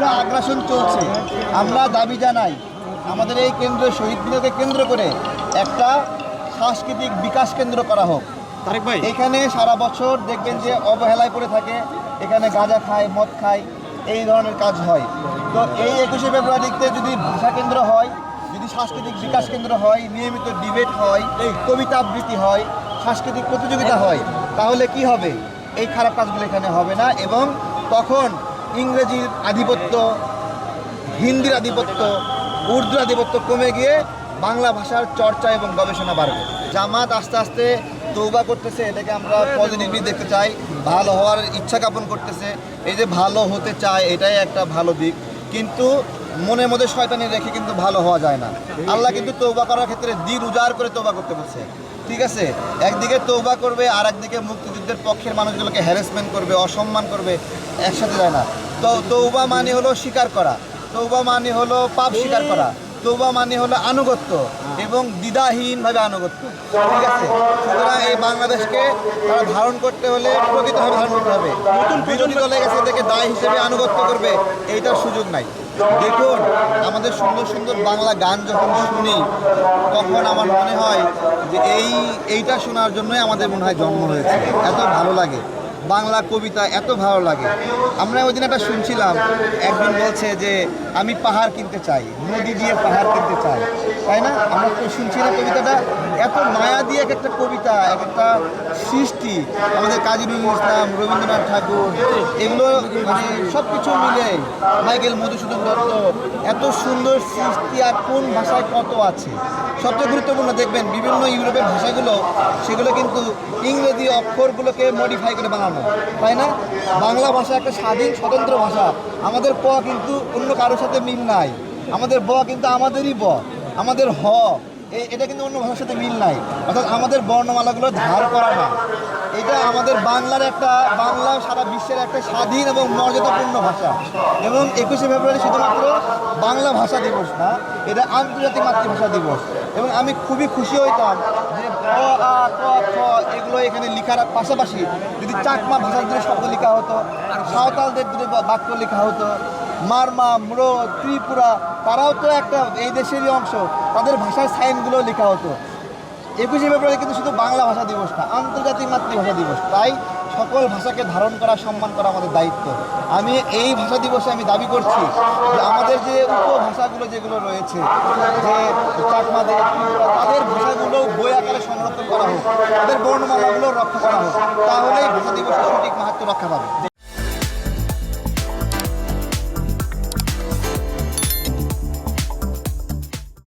পুরো আগ্রাসন চলছে। আমরা দাবি জানাই আমাদের এই কেন্দ্র শহীদ মিনারকে কেন্দ্র করে একটা সাংস্কৃতিক বিকাশ কেন্দ্র করা হোক। তারেক ভাই, এখানে সারা বছর দেখবেন যে অবহেলায় পড়ে থাকে, এখানে গাঁজা খায়, মদ খায়, এই ধরনের কাজ হয়। তো এই 21শে ফেব্রুয়ারিতে যদি ভাষা কেন্দ্র হয়, যদি সাংস্কৃতিক বিকাশ কেন্দ্র হয়, নিয়মিত ডিবেট হয়, এই কবিতা আবৃত্তি হয়, সাংস্কৃতিক প্রতিযোগিতা হয়, তাহলে কি হবে? এই খারাপ কাজগুলো এখানে হবে না এবং তখন ইংরেজির আধিপত্য, হিন্দির আধিপত্য, উর্দুর আধিপত্য কমে গিয়ে বাংলা ভাষার চর্চা এবং গবেষণা বাড়বে। জামাত আস্তে আস্তে তৌবা করতেছে, এটাকে আমরা পজিটিভলি দেখতে চাই। ভালো হওয়ার ইচ্ছা জ্ঞাপন করতেছে, এই যে ভালো হতে চায় এটাই একটা ভালো দিক। কিন্তু মনের মধ্যে শয়তানি রেখে কিন্তু ভালো হওয়া যায় না। আল্লাহ কিন্তু তৌবা করার ক্ষেত্রে দিন উজাড় করে তৌবা করতে বলছে, ঠিক আছে? একদিকে তৌবা করবে আর একদিকে মুক্তিযুদ্ধের পক্ষের মানুষগুলোকে হ্যারাসমেন্ট করবে, অসম্মান করবে, একসাথে যায় না। তো তৌবা মানে হলো স্বীকার করা, তৌবা মানে হলো পাপ স্বীকার করা, তৌবা মানে হলো আনুগত্য এবং দ্বিধাহীনভাবে আনুগত্য, ঠিক আছে? সুতরাং এই বাংলাদেশকে তারা ধারণ করতে হলে প্রকৃতভাবে ধারণ করতে হবে। নতুন বিরোধী দলে গেছে থেকে দায় হিসেবে আনুগত্য করবে, এইটার সুযোগ নাই। দেখুন, আমাদের সুন্দর সুন্দর বাংলা গান যখন শুনি তখন আমার মনে হয় যে এইটা শোনার জন্যই আমাদের মনে হয় জন্ম হয়েছে। এত ভালো লাগে বাংলা কবিতা, এত ভালো লাগে। আমরা ওই দিন একটা শুনছিলাম, একজন বলছে যে আমি পাহাড় কিনতে চাই, নদী দিয়ে পাহাড় কিনতে চাই, তাই না? আমরা তো শুনছিলাম কবিতাটা, এত মায়া দিয়ে এক একটা কবিতা, এক একটা সৃষ্টি। আমাদের কাজী নজরুল ইসলাম, রবীন্দ্রনাথ ঠাকুর, এগুলো মানে সব কিছু মিলে, মাইকেল মধুসূদন দত্ত, এত সুন্দর সৃষ্টি আর কোন ভাষায় কত আছে। সবচেয়ে গুরুত্বপূর্ণ দেখবেন বিভিন্ন ইউরোপের ভাষাগুলো, সেগুলো কিন্তু ইংরেজি অক্ষরগুলোকে মডিফাই করে বানানো, তাই না? বাংলা ভাষা একটা স্বাধীন স্বতন্ত্র ভাষা। আমাদের প কিন্তু অন্য কারোর সাথে মিল নাই, আমাদের ব কিন্তু আমাদেরই ব, আমাদের হ এটা কিন্তু অন্য ভাষার সাথে মিল নাই। অর্থাৎ আমাদের বর্ণমালাগুলো ধার করা না। এটা আমাদের বাংলার একটা, বাংলা সারা বিশ্বের একটা স্বাধীন এবং মর্যাদাপূর্ণ ভাষা। এবং 21শে ফেব্রুয়ারি শুধুমাত্র বাংলা ভাষা দিবস না, এটা আন্তর্জাতিক মাতৃভাষা দিবস। এবং আমি খুবই খুশি হইতাম যে ক, আ, ক, খ এগুলো এখানে লেখার পাশাপাশি যদি চাকমা ভাষার দুটো শব্দ লেখা হতো, সাঁওতালদের দুটো বাক্য লেখা হতো, মারমা, ম্রো, ত্রিপুরা, তারাও তো একটা এই দেশেরই অংশ, তাদের ভাষার সাইনগুলো লেখা হতো। 21শে ফেব্রুয়ারি কিন্তু শুধু বাংলা ভাষা দিবস না, আন্তর্জাতিক মাতৃভাষা দিবস। তাই সকল ভাষাকে ধারণ করা, সম্মান করা আমাদের দায়িত্ব। আমি এই ভাষা দিবসে আমি দাবি করছি যে আমাদের যে উপভাষাগুলো যেগুলো রয়েছে, যে চাকমাদের, ত্রিপুরা, তাদের ভাষাগুলো বই আকারে সংরক্ষণ করা হোক, তাদের বর্ণমালাগুলো রক্ষা করা হোক, তাহলেই ভাষা দিবসের সঠিক মাহাত্ম্য রক্ষা পাবে।